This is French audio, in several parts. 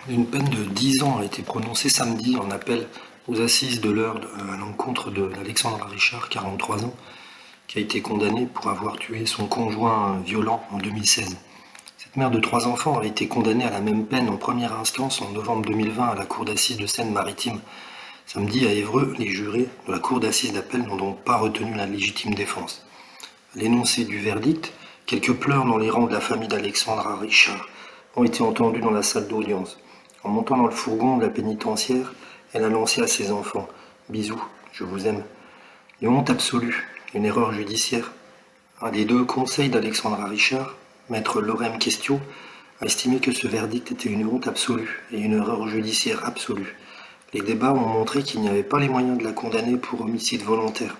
Une peine de 10 ans a été prononcée samedi en appel aux assises de l'Eure à l'encontre d'Alexandra Richard, 43 ans, qui a été condamnée pour avoir tué son conjoint violent en 2016. Cette mère de 3 enfants a été condamnée à la même peine en première instance en novembre 2020 à la cour d'assises de Seine-Maritime. Samedi à Évreux, les jurés de la cour d'assises d'appel n'ont donc pas retenu la légitime défense. À l'énoncé du verdict, quelques pleurs dans les rangs de la famille d'Alexandra Richard ont été entendus dans la salle d'audience. En montant dans le fourgon de la pénitentiaire, elle a lancé à ses enfants: Bisous, je vous aime. Une honte absolue, une erreur judiciaire. Un des deux conseils d'Alexandra Richard, maître Lorem Questio, a estimé que ce verdict était une honte absolue et une erreur judiciaire absolue. Les débats ont montré qu'il n'y avait pas les moyens de la condamner pour homicide volontaire.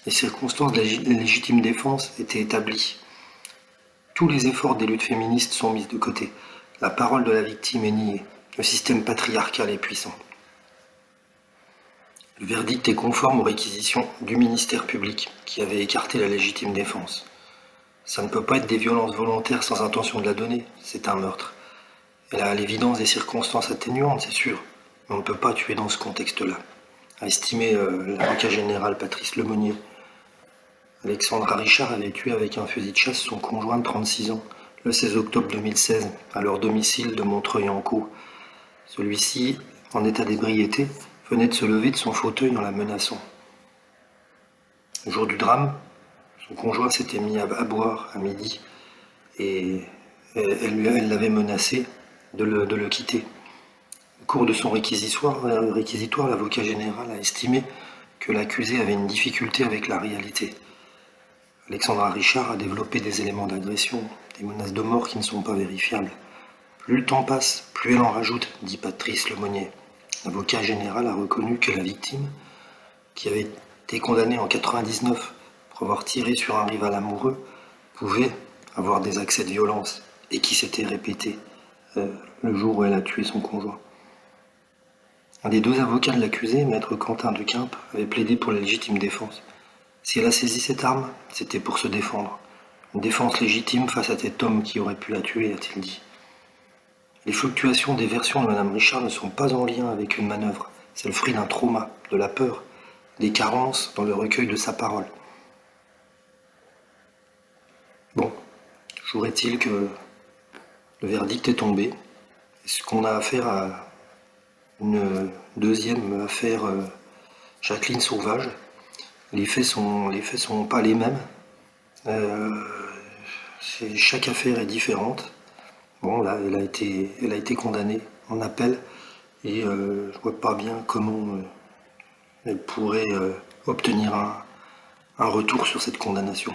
Les circonstances de la légitime défense étaient établies. Tous les efforts des luttes féministes sont mis de côté. La parole de la victime est niée. Le système patriarcal est puissant. Le verdict est conforme aux réquisitions du ministère public, qui avait écarté la légitime défense. Ça ne peut pas être des violences volontaires sans intention de la donner, c'est un meurtre. Elle a à l'évidence des circonstances atténuantes, c'est sûr, mais on ne peut pas tuer dans ce contexte-là, a estimé l'avocat général Patrice Lemonnier. Alexandra Richard avait tué avec un fusil de chasse son conjoint de 36 ans, le 16 octobre 2016, à leur domicile de Montreuil-en-Caux. Celui-ci, en état d'ébriété, venait de se lever de son fauteuil en la menaçant. Le jour du drame, son conjoint s'était mis à boire à midi et elle l'avait menacé de le quitter. Au cours de son réquisitoire, l'avocat général a estimé que l'accusé avait une difficulté avec la réalité. Alexandra Richard a développé des éléments d'agression, des menaces de mort qui ne sont pas vérifiables. Plus le temps passe, plus elle en rajoute, dit Patrice Lemonnier. L'avocat général a reconnu que la victime, qui avait été condamnée en 99 pour avoir tiré sur un rival amoureux, pouvait avoir des accès de violence et qui s'était répété le jour où elle a tué son conjoint. Un des deux avocats de l'accusé, maître Quentin Duquimpe, avait plaidé pour la légitime défense. Si elle a saisi cette arme, c'était pour se défendre. Une défense légitime face à cet homme qui aurait pu la tuer, a-t-il dit. Les fluctuations des versions de Mme Richard ne sont pas en lien avec une manœuvre. C'est le fruit d'un trauma, de la peur, des carences dans le recueil de sa parole. Bon, toujours est-il que le verdict est tombé. Est-ce qu'on a affaire à une deuxième affaire Jacqueline Sauvage? Les faits sont pas les mêmes. Chaque affaire est différente. Bon, là, elle a été condamnée en appel et je vois pas bien comment elle pourrait obtenir un retour sur cette condamnation.